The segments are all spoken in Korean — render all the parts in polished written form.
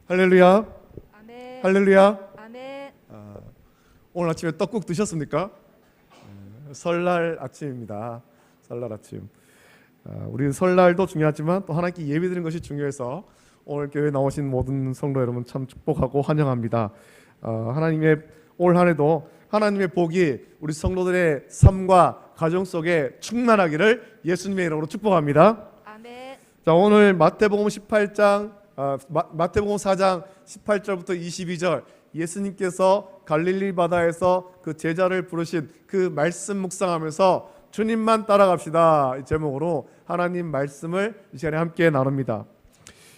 할렐루야. 아멘. 할렐루야. 아멘. 오늘 아침에 떡국 드셨습니까? 설날 아침입니다. 설날 아침. 우리 설날도 중요하지만 또 하나님께 예배드리는 것이 중요해서 오늘 교회 나오신 모든 성도 여러분 참 축복하고 환영합니다. 하나님의 올 한 해도 하나님의 복이 우리 성도들의 삶과 가정 속에 충만하기를 예수님의 이름으로 축복합니다. 아멘. 자, 오늘 마태복음 18장 마태복음 4장 18절부터 22절 예수님께서 갈릴리 바다에서 그 제자를 부르신 그 말씀 묵상하면서 주님만 따라갑시다 이 제목으로 하나님 말씀을 이 시간에 함께 나눕니다.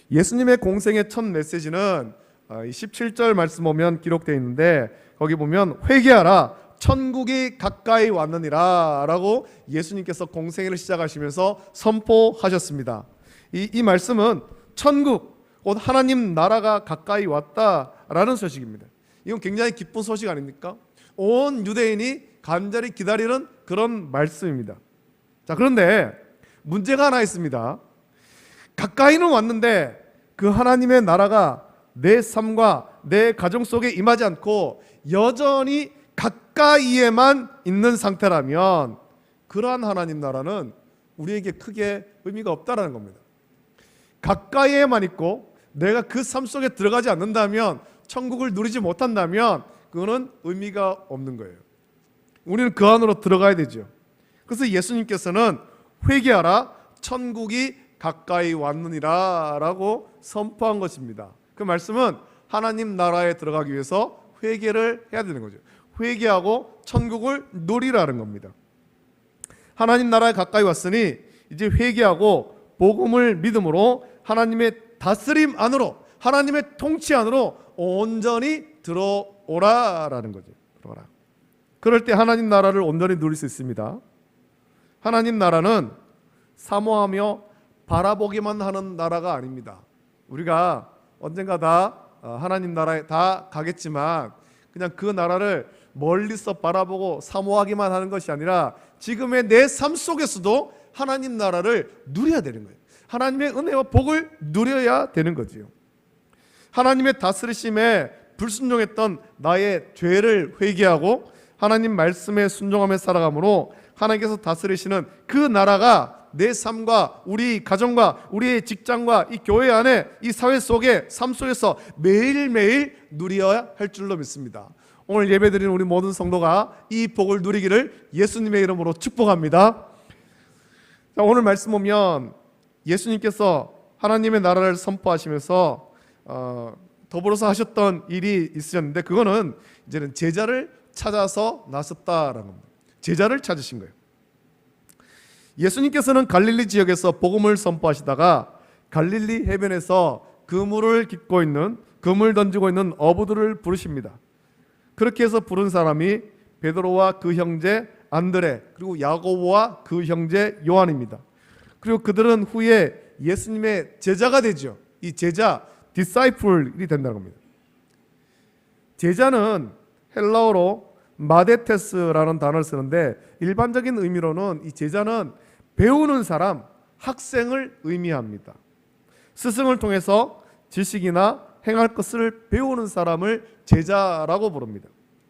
예수님의 공생의 첫 메시지는 17절 말씀 보면 기록되어 있는데 거기 보면 회개하라 천국이 가까이 왔느니라 라고 예수님께서 공생애를 시작하시면서 선포하셨습니다. 이 말씀은 천국 곧 하나님 나라가 가까이 왔다라는 소식입니다. 이건 굉장히 기쁜 소식 아닙니까? 온 유대인이 간절히 기다리는 그런 말씀입니다. 자, 그런데 문제가 하나 있습니다. 가까이는 왔는데 그 하나님의 나라가 내 삶과 내 가정 속에 임하지 않고 여전히 가까이에만 있는 상태라면 그러한 하나님 나라는 우리에게 크게 의미가 없다라는 겁니다. 가까이에만 있고 내가 그 삶 속에 들어가지 않는다면 천국을 누리지 못한다면 그거는 의미가 없는 거예요. 우리는 그 안으로 들어가야 되죠. 그래서 예수님께서는 회개하라 천국이 가까이 왔느니라 라고 선포한 것입니다. 그 말씀은 하나님 나라에 들어가기 위해서 회개를 해야 되는 거죠. 회개하고 천국을 누리라는 겁니다. 하나님 나라에 가까이 왔으니 이제 회개하고 복음을 믿음으로 하나님의 다스림 안으로 하나님의 통치 안으로 온전히 들어오라라는 거죠. 들어오라. 그럴 때 하나님 나라를 온전히 누릴 수 있습니다. 하나님 나라는 사모하며 바라보기만 하는 나라가 아닙니다. 우리가 언젠가 다 하나님 나라에 다 가겠지만 그냥 그 나라를 멀리서 바라보고 사모하기만 하는 것이 아니라 지금의 내 삶 속에서도 하나님 나라를 누려야 되는 거예요. 하나님의 은혜와 복을 누려야 되는 거지요. 하나님의 다스리심에 불순종했던 나의 죄를 회개하고 하나님 말씀에 순종하며 살아감으로 하나님께서 다스리시는 그 나라가 내 삶과 우리 가정과 우리의 직장과 이 교회 안에 이 사회 속에 삶 속에서 매일매일 누려야 할 줄로 믿습니다. 오늘 예배드리는 우리 모든 성도가 이 복을 누리기를 예수님의 이름으로 축복합니다. 자, 오늘 말씀 보면 예수님께서 하나님의 나라를 선포하시면서 더불어서 하셨던 일이 있으셨는데 그거는 이제는 제자를 찾아서 나섰다라는 겁니다. 제자를 찾으신 거예요. 예수님께서는 갈릴리 지역에서 복음을 선포하시다가 갈릴리 해변에서 그물을 깃고 있는 그물 던지고 있는 어부들을 부르십니다. 그렇게 해서 부른 사람이 베드로와 그 형제 안드레 그리고 야고보와 그 형제 요한입니다. 그리고 그들은 후에 예수님의 제자가 되죠. 이 제자, 디사이플이 된다는 겁니다. 제자는 헬라어로 마데테스라는 단어를 쓰는데 일반적인 의미로는 이 제자는 배우는 사람, 학생을 의미합니다. 스승을 통해서 지식이나 행할 것을 배우는 사람을 제자라고 부릅니다.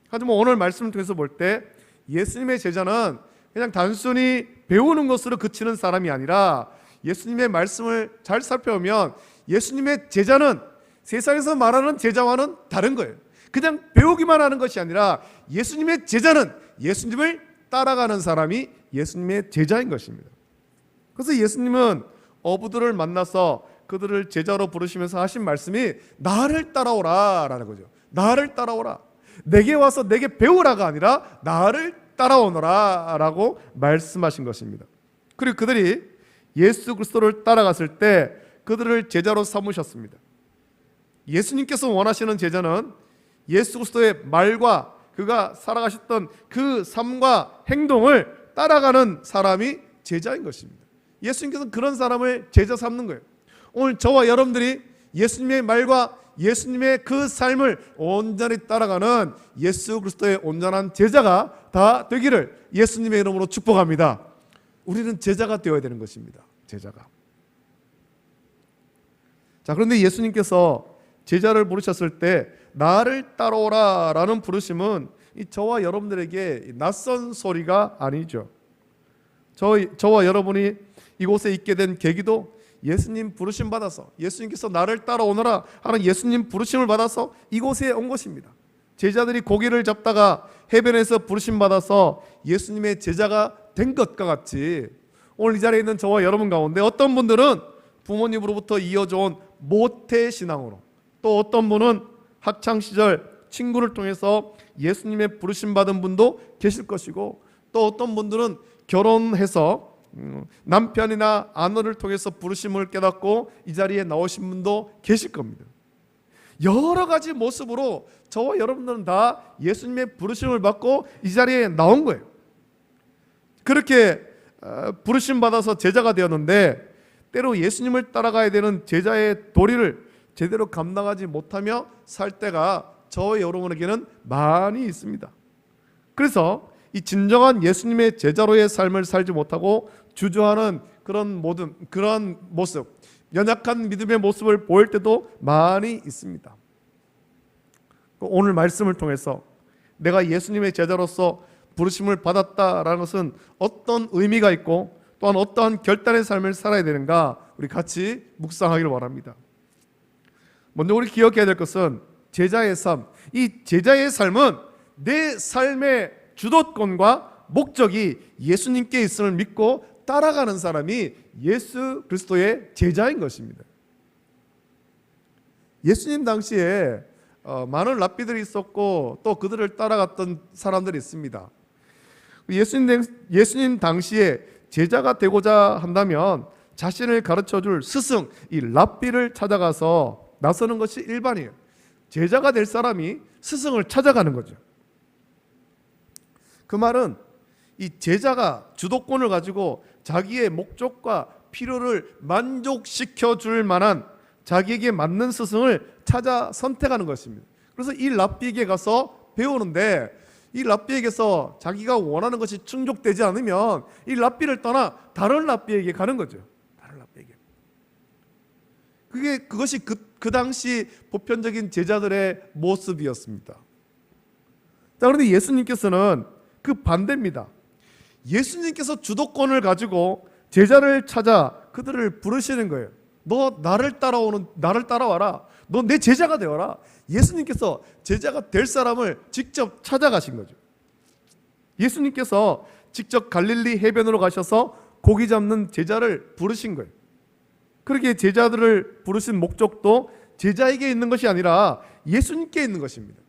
하지만 오늘 말씀을 통해서 볼 때 예수님의 제자는 그냥 단순히 배우는 것으로 그치는 사람이 아니라 예수님의 말씀을 잘 살펴보면 예수님의 제자는 세상에서 말하는 제자와는 다른 거예요. 그냥 배우기만 하는 것이 아니라 예수님의 제자는 예수님을 따라가는 사람이 예수님의 제자인 것입니다. 그래서 예수님은 어부들을 만나서 그들을 제자로 부르시면서 하신 말씀이 나를 따라오라 라는 거죠. 나를 따라오라. 내게 와서 내게 배우라가 아니라 나를 따라오너라 라고 말씀하신 것입니다. 그리고 그들이 예수 그리스도를 따라갔을 때 그들을 제자로 삼으셨습니다. 예수님께서 원하시는 제자는 예수 그리스도의 말과 그가 살아가셨던 그 삶과 행동을 따라가는 사람이 제자인 것입니다. 예수님께서는 그런 사람을 제자 삼는 거예요. 오늘 저와 여러분들이 예수님의 말과 예수님의 그 삶을 온전히 따라가는 예수 그리스도의 온전한 제자가 다 되기를 예수님의 이름으로 축복합니다. 우리는 제자가 되어야 되는 것입니다. 제자가. 자, 그런데 예수님께서 제자를 부르셨을 때 나를 따라오라 라는 부르심은 저와 여러분들에게 낯선 소리가 아니죠. 저와 여러분이 이곳에 있게 된 계기도 예수님 부르심 받아서, 예수님께서 나를 따라오너라 하는 예수님 부르심을 받아서 이곳에 온 것입니다. 제자들이 고기를 잡다가 해변에서 부르심 받아서 예수님의 제자가 된 것과 같이 오늘 이 자리에 있는 저와 여러분 가운데 어떤 분들은 부모님으로부터 이어져온 모태신앙으로, 또 어떤 분은 학창시절 친구를 통해서 예수님의 부르심 받은 분도 계실 것이고, 또 어떤 분들은 결혼해서 남편이나 아내를 통해서 부르심을 깨닫고 이 자리에 나오신 분도 계실 겁니다. 여러 가지 모습으로 저와 여러분들은 다 예수님의 부르심을 받고 이 자리에 나온 거예요. 그렇게 부르심 받아서 제자가 되었는데, 때로 예수님을 따라가야 되는 제자의 도리를 제대로 감당하지 못하며 살 때가 저와 여러분에게는 많이 있습니다. 그래서 이 진정한 예수님의 제자로의 삶을 살지 못하고 주저하는 그런 모습, 연약한 믿음의 모습을 보일 때도 많이 있습니다. 오늘 말씀을 통해서 내가 예수님의 제자로서 부르심을 받았다라는 것은 어떤 의미가 있고 또한 어떠한 결단의 삶을 살아야 되는가, 우리 같이 묵상하기를 바랍니다. 먼저 우리 기억해야 될 것은 제자의 삶, 이 제자의 삶은 내 삶의 주도권과 목적이 예수님께 있음을 믿고 따라가는 사람이 예수 그리스도의 제자인 것입니다. 예수님 당시에 많은 랍비들이 있었고 또 그들을 따라갔던 사람들이 있습니다. 예수님 당시에 제자가 되고자 한다면 자신을 가르쳐줄 스승, 이 랍비를 찾아가서 나서는 것이 일반이에요. 제자가 될 사람이 스승을 찾아가는 거죠. 그 말은 이 제자가 주도권을 가지고 자기의 목적과 필요를 만족시켜 줄 만한 자기에게 맞는 스승을 찾아 선택하는 것입니다. 그래서 이 랍비에게 가서 배우는데, 이 랍비에게서 자기가 원하는 것이 충족되지 않으면 이 랍비를 떠나 다른 랍비에게 가는 거죠. 다른 랍비에게. 그것이 그 당시 보편적인 제자들의 모습이었습니다. 자, 그런데 예수님께서는 그 반대입니다. 예수님께서 주도권을 가지고 제자를 찾아 그들을 부르시는 거예요. 너 나를 따라와라. 너 내 제자가 되어라. 예수님께서 제자가 될 사람을 직접 찾아가신 거죠. 예수님께서 직접 갈릴리 해변으로 가셔서 고기 잡는 제자를 부르신 거예요. 그렇게 제자들을 부르신 목적도 제자에게 있는 것이 아니라 예수님께 있는 것입니다.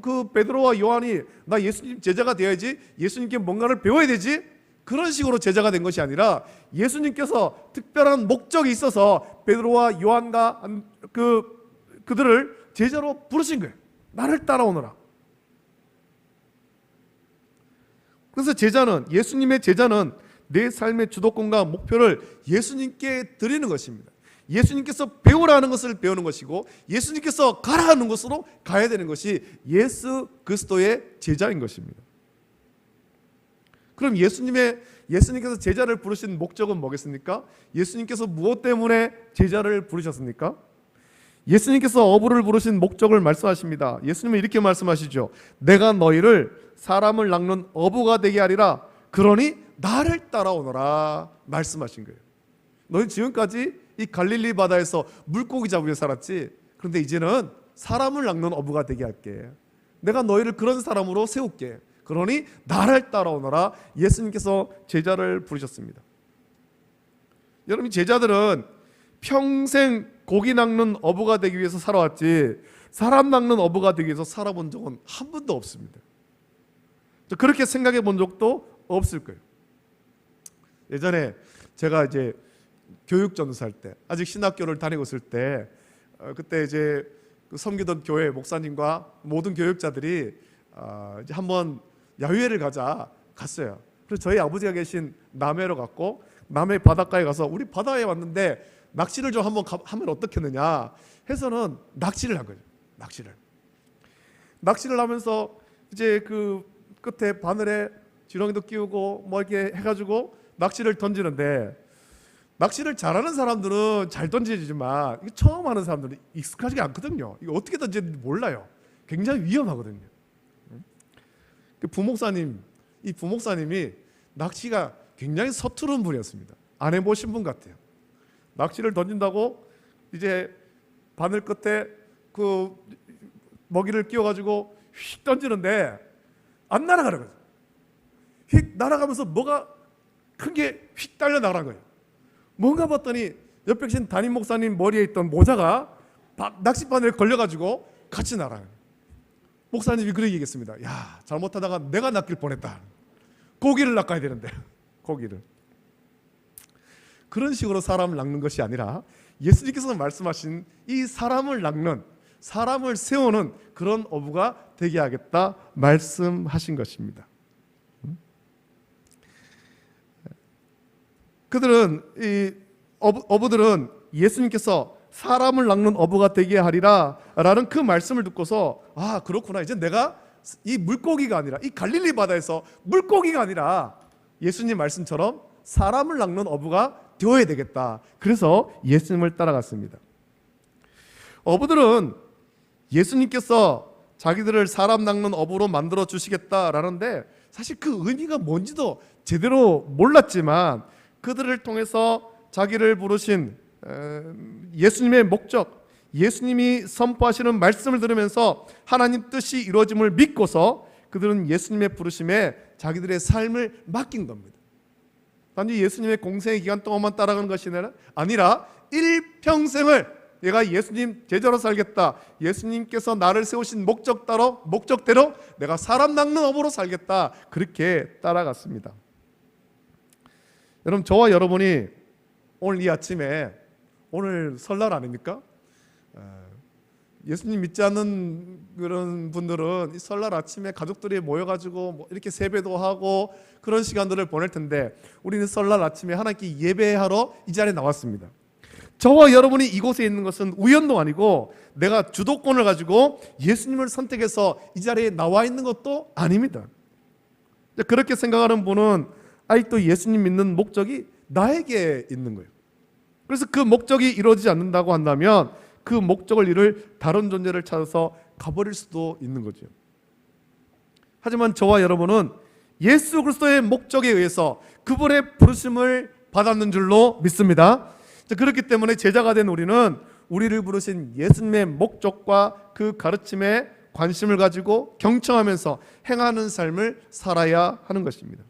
그 베드로와 요한이 나 예수님 제자가 되어야지, 예수님께 뭔가를 배워야 되지, 그런 식으로 제자가 된 것이 아니라 예수님께서 특별한 목적이 있어서 베드로와 요한과 그들을 제자로 부르신 거예요. 나를 따라오너라. 그래서 예수님의 제자는 내 삶의 주도권과 목표를 예수님께 드리는 것입니다. 예수님께서 배우라는 것을 배우는 것이고 예수님께서 가라는 것으로 가야 되는 것이 예수 그리스도의 제자인 것입니다. 그럼 예수님께서 제자를 부르신 목적은 뭐겠습니까? 예수님께서 무엇 때문에 제자를 부르셨습니까? 예수님께서 어부를 부르신 목적을 말씀하십니다. 예수님은 이렇게 말씀하시죠. 내가 너희를 사람을 낚는 어부가 되게 하리라. 그러니 나를 따라오너라 말씀하신 거예요. 너희 지금까지 이 갈릴리 바다에서 물고기 잡으며 살았지. 그런데 이제는 사람을 낚는 어부가 되게 할게. 내가 너희를 그런 사람으로 세울게. 그러니 나를 따라오너라. 예수님께서 제자를 부르셨습니다. 여러분, 제자들은 평생 고기 낚는 어부가 되기 위해서 살아왔지 사람 낚는 어부가 되기 위해서 살아본 적은 한 번도 없습니다. 그렇게 생각해 본 적도 없을 거예요. 예전에 제가 이제 교육전도사 할 때, 아직 신학교를 다니고 있을 때, 그때 이제 섬기던 교회 목사님과 모든 교육자들이 이제 한번 야유회를 갔어요. 그래서 저희 아버지가 계신 남해로 갔고, 남해 바닷가에 가서 우리 바다에 왔는데 낚시를 좀 한번 하면 어떻겠느냐 해서는 낚시를 한 거죠. 낚시를 하면서 이제 그 끝에 바늘에 지렁이도 끼우고 뭐 이렇게 해가지고 낚시를 던지는데 낚시를 잘하는 사람들은 잘 던지지만 처음 하는 사람들은 익숙하지가 않거든요. 이거 어떻게 던지는지 몰라요. 굉장히 위험하거든요. 그 이 부목사님이 낚시가 굉장히 서투른 분이었습니다. 안 해보신 분 같아요. 낚시를 던진다고 이제 바늘 끝에 그 먹이를 끼워가지고 휙 던지는데 안 날아가는 거죠. 휙 날아가면서 뭐가 큰 게 휙 딸려 나가는 거예요. 뭔가 봤더니 옆에 계신 담임 목사님 머리에 있던 모자가 낚싯바늘에 걸려가지고 같이 날아가요. 목사님이 그렇게 얘기했습니다. 야, 잘못하다가 내가 낚일 뻔했다. 고기를 낚아야 되는데 고기를. 그런 식으로 사람을 낚는 것이 아니라 예수님께서 말씀하신 이 사람을 낚는, 사람을 세우는 그런 어부가 되게 하겠다 말씀하신 것입니다. 이 어부들은 예수님께서 사람을 낚는 어부가 되게 하리라 라는 그 말씀을 듣고서 아, 그렇구나, 이제 내가 이 물고기가 아니라, 이 갈릴리 바다에서 물고기가 아니라 예수님 말씀처럼 사람을 낚는 어부가 되어야 되겠다. 그래서 예수님을 따라갔습니다. 어부들은 예수님께서 자기들을 사람 낚는 어부로 만들어 주시겠다라는데 사실 그 의미가 뭔지도 제대로 몰랐지만 그들을 통해서 자기를 부르신 예수님의 목적, 예수님이 선포하시는 말씀을 들으면서 하나님 뜻이 이루어짐을 믿고서 그들은 예수님의 부르심에 자기들의 삶을 맡긴 겁니다. 단지 예수님의 공생의 기간 동안만 따라가는 것이 아니라 일평생을 내가 예수님 제자로 살겠다, 예수님께서 나를 세우신 목적대로 내가 사람 낚는 어부로 살겠다, 그렇게 따라갔습니다. 여러분, 저와 여러분이 오늘 이 아침에, 오늘 설날 아닙니까? 예수님 믿지 않는 그런 분들은 이 설날 아침에 가족들이 모여가지고 뭐 이렇게 세배도 하고 그런 시간들을 보낼 텐데, 우리는 설날 아침에 하나님께 예배하러 이 자리에 나왔습니다. 저와 여러분이 이곳에 있는 것은 우연도 아니고 내가 주도권을 가지고 예수님을 선택해서 이 자리에 나와 있는 것도 아닙니다. 그렇게 생각하는 분은 아직도 예수님 믿는 목적이 나에게 있는 거예요. 그래서 그 목적이 이루어지지 않는다고 한다면 그 목적을 이룰 다른 존재를 찾아서 가버릴 수도 있는 거죠. 하지만 저와 여러분은 예수 그리스도의 목적에 의해서 그분의 부르심을 받았는 줄로 믿습니다. 그렇기 때문에 제자가 된 우리는 우리를 부르신 예수님의 목적과 그 가르침에 관심을 가지고 경청하면서 행하는 삶을 살아야 하는 것입니다.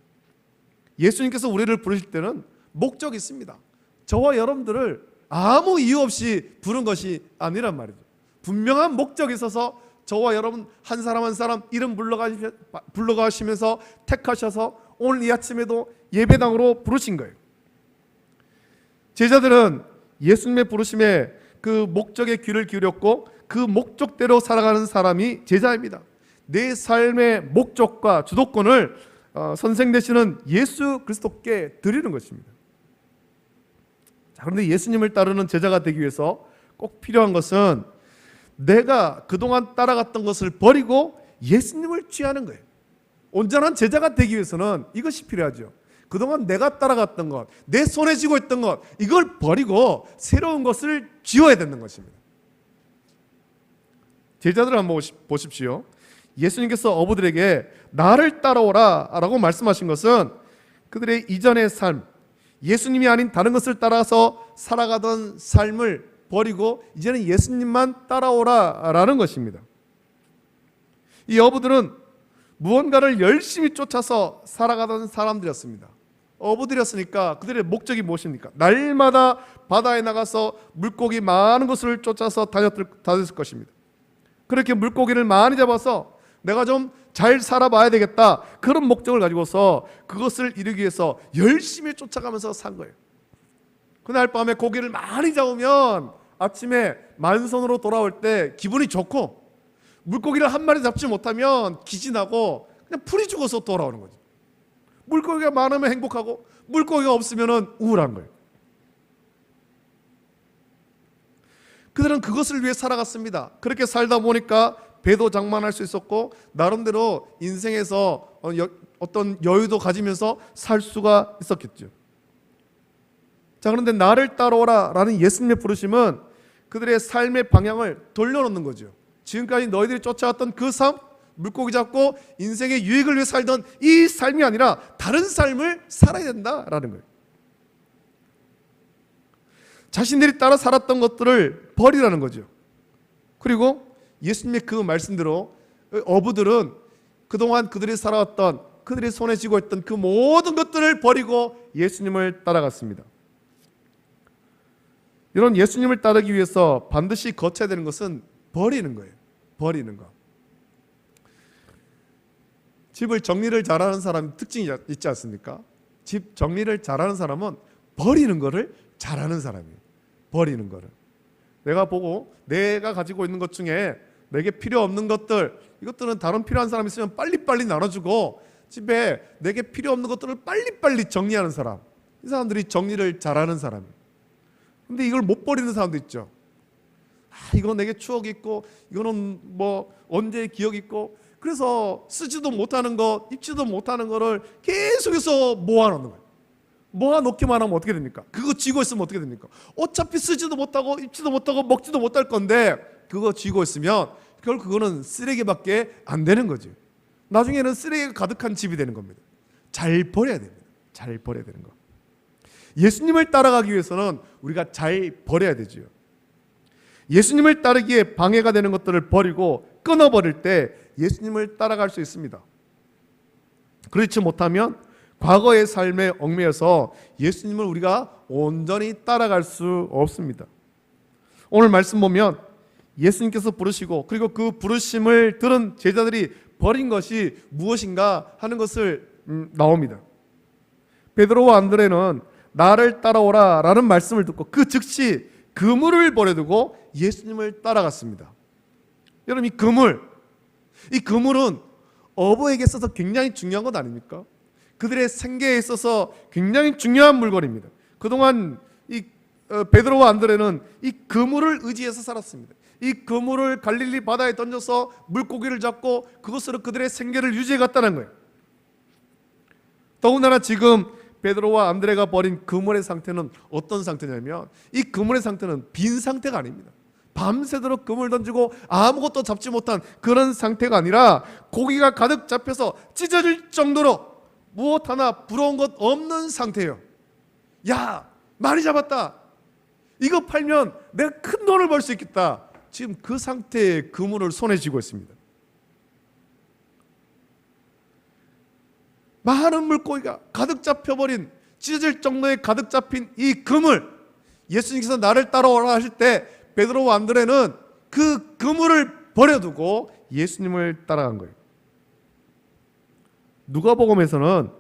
예수님께서 우리를 부르실 때는 목적이 있습니다. 저와 여러분들을 아무 이유 없이 부른 것이 아니란 말이죠. 분명한 목적이 있어서 저와 여러분 한 사람 한 사람 이름 불러가시면서 택하셔서 오늘 이 아침에도 예배당으로 부르신 거예요. 제자들은 예수님의 부르심에 그 목적에 귀를 기울였고 그 목적대로 살아가는 사람이 제자입니다. 내 삶의 목적과 주도권을 선생 되시는 예수 그리스도께 드리는 것입니다. 자, 그런데 예수님을 따르는 제자가 되기 위해서 꼭 필요한 것은 내가 그동안 따라갔던 것을 버리고 예수님을 취하는 거예요. 온전한 제자가 되기 위해서는 이것이 필요하죠. 그동안 내가 따라갔던 것, 내 손에 쥐고 있던 것, 이걸 버리고 새로운 것을 쥐어야 되는 것입니다. 제자들을 한번 보십시오. 예수님께서 어부들에게 나를 따라오라 라고 말씀하신 것은 그들의 이전의 삶, 예수님이 아닌 다른 것을 따라서 살아가던 삶을 버리고 이제는 예수님만 따라오라 라는 것입니다. 이 어부들은 무언가를 열심히 쫓아서 살아가던 사람들이었습니다. 어부들이었으니까 그들의 목적이 무엇입니까? 날마다 바다에 나가서 물고기 많은 것을 쫓아서 다녔을 것입니다. 그렇게 물고기를 많이 잡아서 내가 좀 잘 살아봐야 되겠다, 그런 목적을 가지고서 그것을 이루기 위해서 열심히 쫓아가면서 산 거예요. 그날 밤에 고기를 많이 잡으면 아침에 만선으로 돌아올 때 기분이 좋고, 물고기를 한 마리 잡지 못하면 기진하고 그냥 풀이 죽어서 돌아오는 거죠. 물고기가 많으면 행복하고 물고기가 없으면 우울한 거예요. 그들은 그것을 위해 살아갔습니다. 그렇게 살다 보니까 배도 장만할 수 있었고 나름대로 인생에서 어떤 여유도 가지면서 살 수가 있었겠죠. 자, 그런데 나를 따라오라 라는 예수님의 부르심은 그들의 삶의 방향을 돌려놓는 거죠. 지금까지 너희들이 쫓아왔던 그 삶, 물고기 잡고 인생의 유익을 위해 살던 이 삶이 아니라 다른 삶을 살아야 된다라는 거예요. 자신들이 따라 살았던 것들을 버리라는 거죠. 그리고 예수님의 그 말씀대로 어부들은 그동안 그들이 살아왔던, 그들이 손에 쥐고 있던 그 모든 것들을 버리고 예수님을 따라갔습니다. 이런 예수님을 따르기 위해서 반드시 거쳐야 되는 것은 버리는 거예요. 버리는 거. 집을 정리를 잘하는 사람 특징이 있지 않습니까? 집 정리를 잘하는 사람은 버리는 거를 잘하는 사람이에요. 버리는 거를. 내가 보고 내가 가지고 있는 것 중에 내게 필요 없는 것들, 이것들은 다른 필요한 사람 있으면 빨리빨리 나눠주고 집에 내게 필요 없는 것들을 빨리빨리 정리하는 사람, 이 사람들이 정리를 잘하는 사람이에요. 근데 이걸 못 버리는 사람도 있죠. 이건 내게 추억이 있고 이거는 뭐 언제의 기억이 있고, 그래서 쓰지도 못하는 것, 입지도 못하는 거를 계속해서 모아놓는 거예요. 모아놓기만 하면 어떻게 됩니까? 그거 쥐고 있으면 어떻게 됩니까? 어차피 쓰지도 못하고 입지도 못하고 먹지도 못할 건데 그거 쥐고 있으면 결국 그거는 쓰레기밖에 안 되는 거죠. 나중에는 쓰레기가 가득한 집이 되는 겁니다. 잘 버려야 됩니다. 잘 버려야 되는 거. 예수님을 따라가기 위해서는 우리가 잘 버려야 되죠. 예수님을 따르기에 방해가 되는 것들을 버리고 끊어버릴 때 예수님을 따라갈 수 있습니다. 그렇지 못하면 과거의 삶에 얽매여서 예수님을 우리가 온전히 따라갈 수 없습니다. 오늘 말씀 보면 예수님께서 부르시고 그리고 그 부르심을 들은 제자들이 버린 것이 무엇인가 하는 것을 나옵니다. 베드로와 안드레는 나를 따라오라 라는 말씀을 듣고 그 즉시 그물을 버려두고 예수님을 따라갔습니다. 여러분, 이 그물은 어부에게 있어서 굉장히 중요한 것 아닙니까? 그들의 생계에 있어서 굉장히 중요한 물건입니다. 그동안 이 베드로와 안드레는 이 그물을 의지해서 살았습니다. 이 그물을 갈릴리 바다에 던져서 물고기를 잡고 그것으로 그들의 생계를 유지해 갔다는 거예요. 더군다나 지금 베드로와 안드레가 버린 그물의 상태는 어떤 상태냐면 이 그물의 상태는 빈 상태가 아닙니다. 밤새도록 그물 던지고 아무것도 잡지 못한 그런 상태가 아니라 고기가 가득 잡혀서 찢어질 정도로 무엇 하나 부러운 것 없는 상태예요. 야, 많이 잡았다. 이거 팔면 내가 큰 돈을 벌 수 있겠다. 지금 그 상태의 그물을 손에 쥐고 있습니다. 많은 물고기가 가득 잡혀버린, 찢어질 정도에 가득 잡힌 이 그물, 예수님께서 나를 따라오라 하실 때 베드로와 안드레는 그 그물을 버려두고 예수님을 따라간 거예요. 누가복음에서는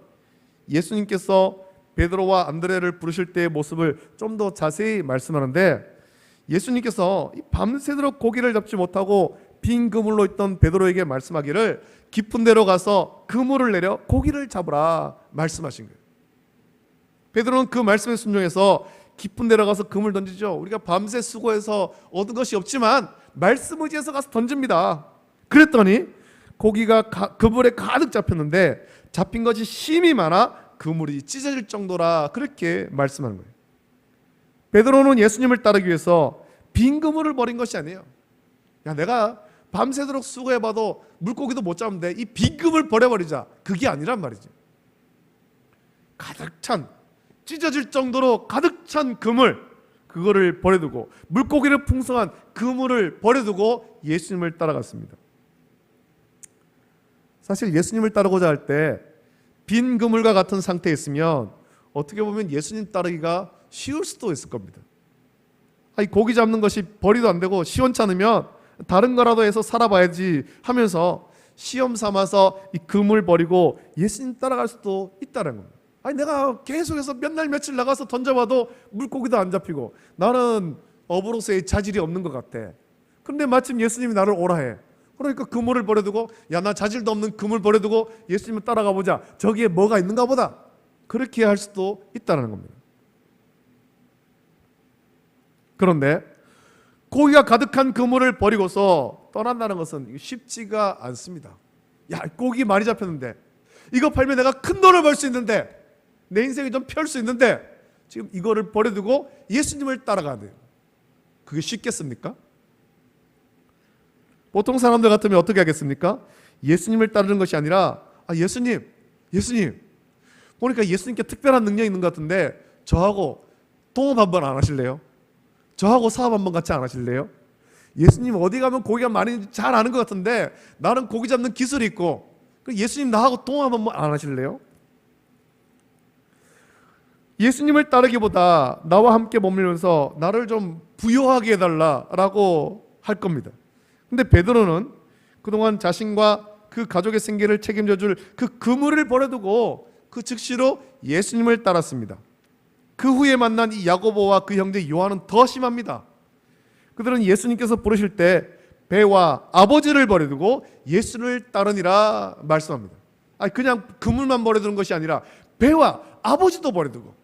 예수님께서 베드로와 안드레를 부르실 때의 모습을 좀 더 자세히 말씀하는데, 예수님께서 밤새도록 고기를 잡지 못하고 빈 그물로 있던 베드로에게 말씀하기를 깊은 데로 가서 그물을 내려 고기를 잡으라 말씀하신 거예요. 베드로는 그 말씀에 순종해서 깊은 데로 가서 그물 던지죠. 우리가 밤새 수고해서 얻은 것이 없지만 말씀 의지해서 가서 던집니다. 그랬더니 고기가 그물에 가득 잡혔는데 잡힌 것이 심이 많아 그물이 찢어질 정도라, 그렇게 말씀하는 거예요. 베드로는 예수님을 따르기 위해서 빈 그물을 버린 것이 아니에요. 야, 내가 밤새도록 수고해봐도 물고기도 못 잡는데 이 빈 그물 버려버리자, 그게 아니란 말이죠. 가득 찬, 찢어질 정도로 가득 찬 그물, 그거를 버려두고 물고기를 풍성한 그물을 버려두고 예수님을 따라갔습니다. 사실 예수님을 따르고자 할 때 빈 그물과 같은 상태에 있으면 어떻게 보면 예수님 따르기가 쉬울 수도 있을 겁니다. 고기 잡는 것이 벌이도 안 되고 시원찮으면 다른 거라도 해서 살아봐야지 하면서 시험 삼아서 이 그물 버리고 예수님 따라갈 수도 있다는 겁니다. 내가 계속해서 몇 날 며칠 나가서 던져봐도 물고기도 안 잡히고 나는 어부로서의 자질이 없는 것 같아. 그런데 마침 예수님이 나를 오라 해. 그러니까 그물을 버려두고, 야, 나 자질도 없는 그물 버려두고 예수님을 따라가 보자, 저기에 뭐가 있는가 보다, 그렇게 할 수도 있다는 겁니다. 그런데 고기가 가득한 그물을 버리고서 떠난다는 것은 쉽지가 않습니다. 야, 고기 많이 잡혔는데 이거 팔면 내가 큰 돈을 벌 수 있는데, 내 인생이 좀 펼 수 있는데 지금 이거를 버려두고 예수님을 따라가야 돼요. 그게 쉽겠습니까? 보통 사람들 같으면 어떻게 하겠습니까? 예수님을 따르는 것이 아니라 예수님 보니까 예수님께 특별한 능력이 있는 것 같은데 저하고 동업 한번 안 하실래요? 저하고 사업 한번 같이 안 하실래요? 예수님 어디 가면 고기가 많이 잘 아는 것 같은데 나는 고기 잡는 기술이 있고 예수님 나하고 동업 한번 안 하실래요? 예수님을 따르기보다 나와 함께 머물면서 나를 좀 부유하게 해달라라고 할 겁니다. 근데 베드로는 그동안 자신과 그 가족의 생계를 책임져 줄 그 그물을 버려두고 그 즉시로 예수님을 따랐습니다. 그 후에 만난 이 야고보와 그 형제 요한은 더 심합니다. 그들은 예수님께서 부르실 때 배와 아버지를 버려두고 예수를 따르니라 말씀합니다. 그냥 그물만 버려두는 것이 아니라 배와 아버지도 버려두고,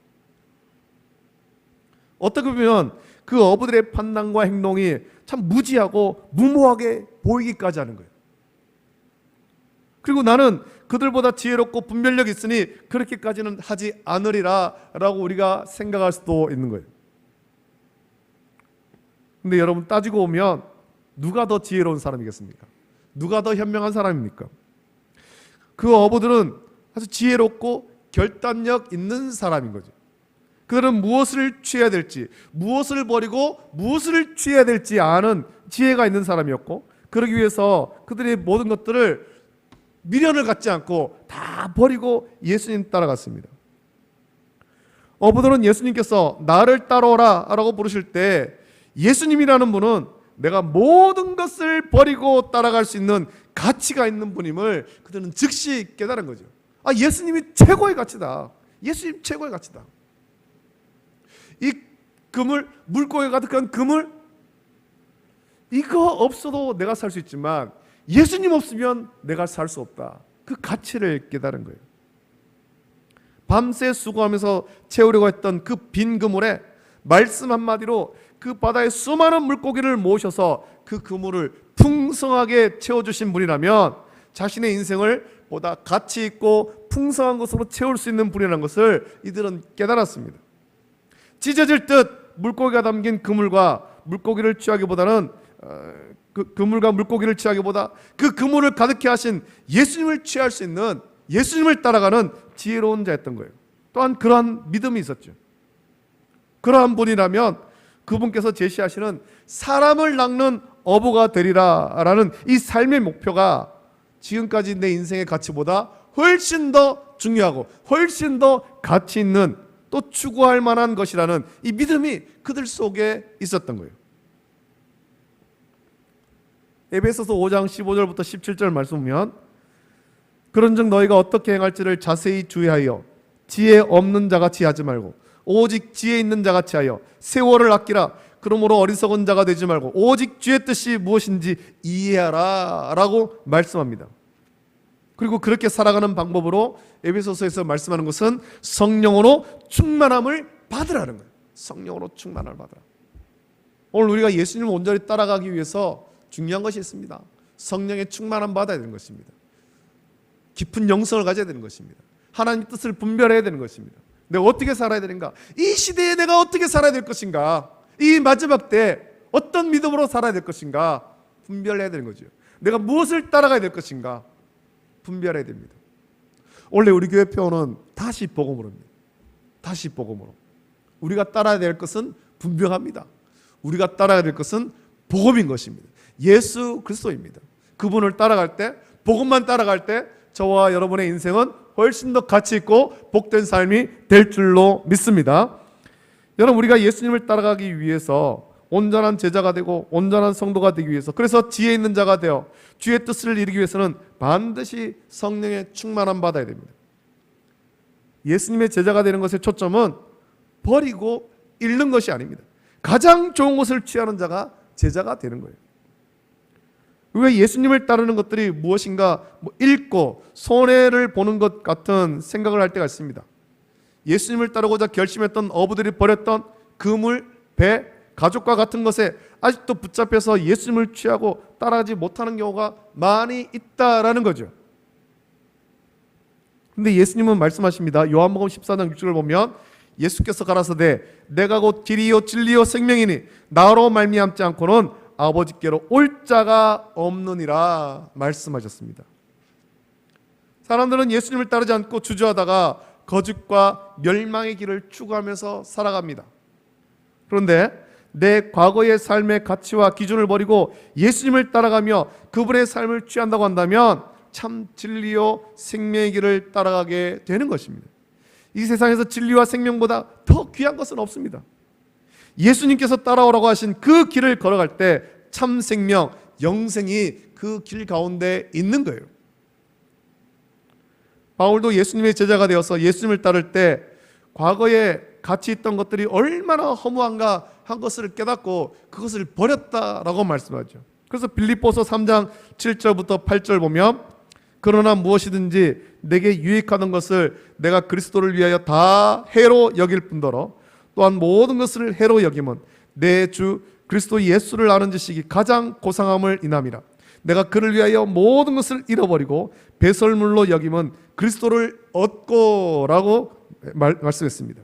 어떻게 보면 그 어부들의 판단과 행동이 참 무지하고 무모하게 보이기까지 하는 거예요. 그리고 나는 그들보다 지혜롭고 분별력 있으니 그렇게까지는 하지 않으리라 라고 우리가 생각할 수도 있는 거예요. 근데 여러분 따지고 보면 누가 더 지혜로운 사람이겠습니까? 누가 더 현명한 사람입니까? 그 어부들은 아주 지혜롭고 결단력 있는 사람인 거죠. 그들은 무엇을 취해야 될지, 무엇을 버리고 무엇을 취해야 될지 아는 지혜가 있는 사람이었고, 그러기 위해서 그들의 모든 것들을 미련을 갖지 않고 다 버리고 예수님 따라갔습니다. 어부들은 예수님께서 나를 따라오라 라고 부르실 때 예수님이라는 분은 내가 모든 것을 버리고 따라갈 수 있는 가치가 있는 분임을 그들은 즉시 깨달은 거죠. 예수님이 최고의 가치다. 예수님 최고의 가치다. 이 그물, 물고기 가득한 그물, 이거 없어도 내가 살 수 있지만 예수님 없으면 내가 살 수 없다. 그 가치를 깨달은 거예요. 밤새 수고하면서 채우려고 했던 그 빈 그물에 말씀 한마디로 그 바다에 수많은 물고기를 모셔서 그 그물을 풍성하게 채워주신 분이라면 자신의 인생을 보다 가치 있고 풍성한 것으로 채울 수 있는 분이라는 것을 이들은 깨달았습니다. 찢어질 듯 물고기가 담긴 그물과 물고기를 취하기보다는 그 그물과 물고기를 취하기보다 그 그물을 가득히 하신 예수님을 취할 수 있는, 예수님을 따라가는 지혜로운 자였던 거예요. 또한 그러한 믿음이 있었죠. 그러한 분이라면 그분께서 제시하시는 사람을 낚는 어부가 되리라 라는 이 삶의 목표가 지금까지 내 인생의 가치보다 훨씬 더 중요하고 훨씬 더 가치 있는, 또 추구할 만한 것이라는 이 믿음이 그들 속에 있었던 거예요. 에베소서 5장 15절부터 17절 말씀 보면, 그런즉 너희가 어떻게 행할지를 자세히 주의하여 지혜 없는 자같이 하지 말고 오직 지혜 있는 자같이 하여 세월을 아끼라. 그러므로 어리석은 자가 되지 말고 오직 주의 뜻이 무엇인지 이해하라 라고 말씀합니다. 그리고 그렇게 살아가는 방법으로 에베소서에서 말씀하는 것은 성령으로 충만함을 받으라는 거예요. 성령으로 충만함을 받으라. 오늘 우리가 예수님을 온전히 따라가기 위해서 중요한 것이 있습니다. 성령의 충만함 받아야 되는 것입니다. 깊은 영성을 가져야 되는 것입니다. 하나님의 뜻을 분별해야 되는 것입니다. 내가 어떻게 살아야 되는가? 이 시대에 내가 어떻게 살아야 될 것인가? 이 마지막 때 어떤 믿음으로 살아야 될 것인가? 분별해야 되는 거죠. 내가 무엇을 따라가야 될 것인가? 분별해야 됩니다. 원래 우리 교회 표어는 다시 복음으로입니다. 다시 복음으로. 우리가 따라야 될 것은 분명합니다. 우리가 따라야 될 것은 복음인 것입니다. 예수 그리스도입니다. 그분을 따라갈 때, 복음만 따라갈 때 저와 여러분의 인생은 훨씬 더 가치 있고 복된 삶이 될 줄로 믿습니다. 여러분, 우리가 예수님을 따라가기 위해서 온전한 제자가 되고 온전한 성도가 되기 위해서, 그래서 지혜 있는 자가 되어 주의 뜻을 이루기 위해서는 반드시 성령의 충만함 받아야 됩니다. 예수님의 제자가 되는 것의 초점은 버리고 잃는 것이 아닙니다. 가장 좋은 것을 취하는 자가 제자가 되는 거예요. 우리가 예수님을 따르는 것들이 무엇인가 잃고 손해를 보는 것 같은 생각을 할 때가 있습니다. 예수님을 따르고자 결심했던 어부들이 버렸던 그물, 배, 가족과 같은 것에 아직도 붙잡혀서 예수님을 취하고 따라가지 못하는 경우가 많이 있다라는 거죠. 근데 예수님은 말씀하십니다. 요한복음 14장 6절을 보면 예수께서 가라사대 내가 곧 길이요 진리요 생명이니 나로 말미암지 않고는 아버지께로 올 자가 없느니라 말씀하셨습니다. 사람들은 예수님을 따르지 않고 주저하다가 거짓과 멸망의 길을 추구하면서 살아갑니다. 그런데 내 과거의 삶의 가치와 기준을 버리고 예수님을 따라가며 그분의 삶을 취한다고 한다면 참 진리요 생명의 길을 따라가게 되는 것입니다. 이 세상에서 진리와 생명보다 더 귀한 것은 없습니다. 예수님께서 따라오라고 하신 그 길을 걸어갈 때 참 생명, 영생이 그 길 가운데 있는 거예요. 바울도 예수님의 제자가 되어서 예수님을 따를 때 과거에 같이 있던 것들이 얼마나 허무한가 한 것을 깨닫고 그것을 버렸다라고 말씀하죠. 그래서 빌립보서 3장 7절부터 8절 보면 그러나 무엇이든지 내게 유익하는 것을 내가 그리스도를 위하여 다 해로 여길 뿐더러 또한 모든 것을 해로 여김은 내 주 그리스도 예수를 아는 지식이 가장 고상함을 인함이라. 내가 그를 위하여 모든 것을 잃어버리고 배설물로 여김은 그리스도를 얻고라고 말씀했습니다.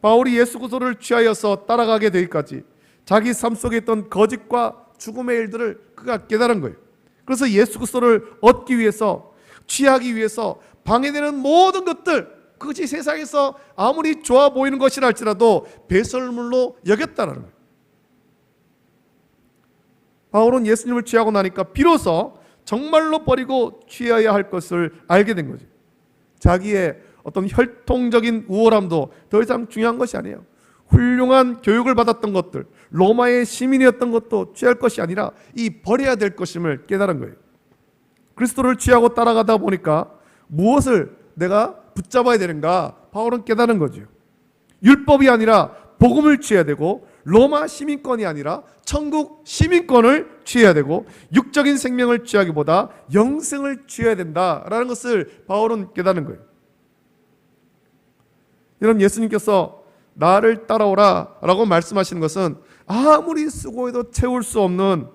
바울이 예수 그리스도를 취하여서 따라가게 되기까지 자기 삶 속에 있던 거짓과 죽음의 일들을 그가 깨달은 거예요. 그래서 예수 그리스도를 얻기 위해서, 취하기 위해서 방해되는 모든 것들, 그것이 세상에서 아무리 좋아 보이는 것이라 할지라도 배설물로 여겼다는 거예요. 바울은 예수님을 취하고 나니까 비로소 정말로 버리고 취해야 할 것을 알게 된 거죠. 자기의 어떤 혈통적인 우월함도 더 이상 중요한 것이 아니에요. 훌륭한 교육을 받았던 것들, 로마의 시민이었던 것도 취할 것이 아니라 이 버려야 될 것임을 깨달은 거예요. 그리스도를 취하고 따라가다 보니까 무엇을 내가 붙잡아야 되는가 바울은 깨달은 거죠. 율법이 아니라 복음을 취해야 되고 로마 시민권이 아니라 천국 시민권을 취해야 되고 육적인 생명을 취하기보다 영생을 취해야 된다라는 것을 바울은 깨닫는 거예요. 여러분, 예수님께서 나를 따라오라 라고 말씀하시는 것은 아무리 수고해도 채울 수 없는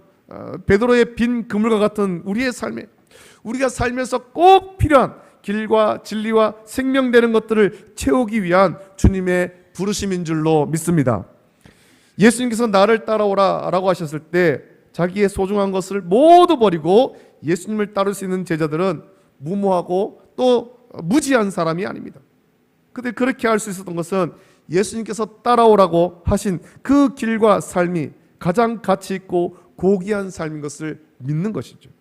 베드로의 빈 그물과 같은 우리의 삶에, 우리가 살면서 꼭 필요한 길과 진리와 생명되는 것들을 채우기 위한 주님의 부르심인 줄로 믿습니다. 예수님께서 나를 따라오라 라고 하셨을 때 자기의 소중한 것을 모두 버리고 예수님을 따를 수 있는 제자들은 무모하고 또 무지한 사람이 아닙니다. 그런데 그렇게 할 수 있었던 것은 예수님께서 따라오라고 하신 그 길과 삶이 가장 가치 있고 고귀한 삶인 것을 믿는 것이죠.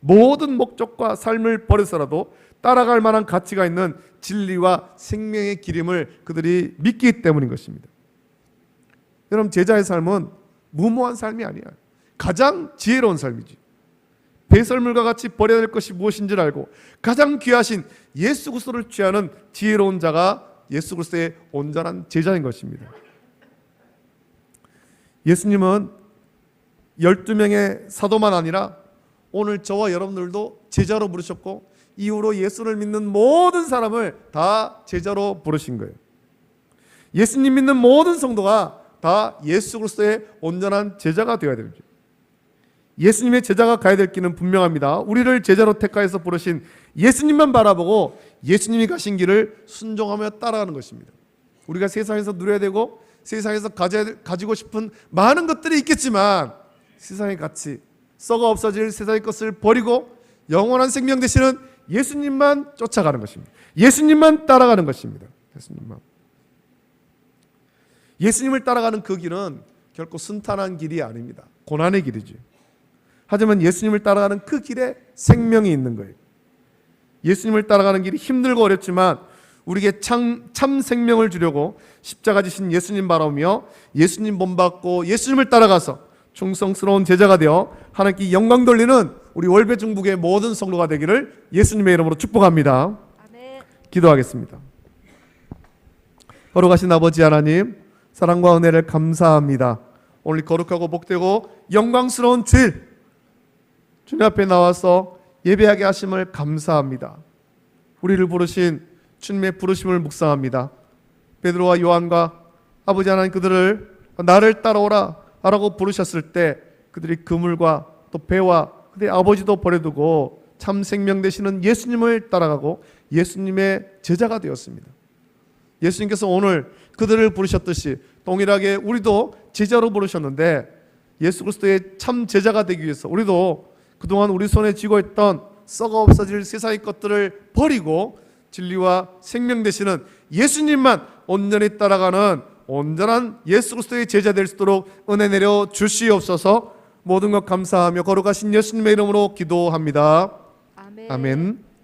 모든 목적과 삶을 버려서라도 따라갈 만한 가치가 있는 진리와 생명의 길임을 그들이 믿기 때문인 것입니다. 여러분, 제자의 삶은 무모한 삶이 아니야. 가장 지혜로운 삶이지. 배설물과 같이 버려야 될 것이 무엇인지를 알고 가장 귀하신 예수 그리스도를 취하는 지혜로운 자가 예수 그리스도의 온전한 제자인 것입니다. 예수님은 12명의 사도만 아니라 오늘 저와 여러분들도 제자로 부르셨고 이후로 예수를 믿는 모든 사람을 다 제자로 부르신 거예요. 예수님 믿는 모든 성도가 다 예수 그리스도의 온전한 제자가 되어야 됩니다. 예수님의 제자가 가야 될 길은 분명합니다. 우리를 제자로 택하여서 부르신 예수님만 바라보고 예수님이 가신 길을 순종하며 따라가는 것입니다. 우리가 세상에서 누려야 되고 세상에서 가지고 싶은 많은 것들이 있겠지만 세상의 가치, 썩어 없어질 세상의 것을 버리고 영원한 생명 되시는 예수님만 쫓아가는 것입니다. 예수님만 따라가는 것입니다. 예수님을 따라가는 그 길은 결코 순탄한 길이 아닙니다. 고난의 길이죠. 하지만 예수님을 따라가는 그 길에 생명이 있는 거예요. 예수님을 따라가는 길이 힘들고 어렵지만 우리에게 참 생명을 주려고 십자가 지신 예수님 바라보며 예수님 본받고 예수님을 따라가서 충성스러운 제자가 되어 하나님께 영광 돌리는 우리 월배 중북의 모든 성도가 되기를 예수님의 이름으로 축복합니다. 아멘. 기도하겠습니다. 거룩하신 아버지 하나님, 사랑과 은혜를 감사합니다. 오늘 거룩하고 복되고 영광스러운 주일 주님 앞에 나와서 예배하게 하심을 감사합니다. 우리를 부르신 주님의 부르심을 묵상합니다. 베드로와 요한과 아버지 하나님, 그들을 나를 따라오라 라고 부르셨을 때 그들이 그물과 또 배와 그들의 아버지도 버려두고 참 생명 되시는 예수님을 따라가고 예수님의 제자가 되었습니다. 예수님께서 오늘 그들을 부르셨듯이 동일하게 우리도 제자로 부르셨는데 예수 그리스도의 참 제자가 되기 위해서 우리도 그동안 우리 손에 쥐고 있던 썩어 없어질 세상의 것들을 버리고 진리와 생명 되시는 예수님만 온전히 따라가는 온전한 예수 그리스도의 제자 될 수 있도록 은혜 내려 주시옵소서. 모든 것 감사하며 거룩하신 예수님의 이름으로 기도합니다. 아멘. 아멘.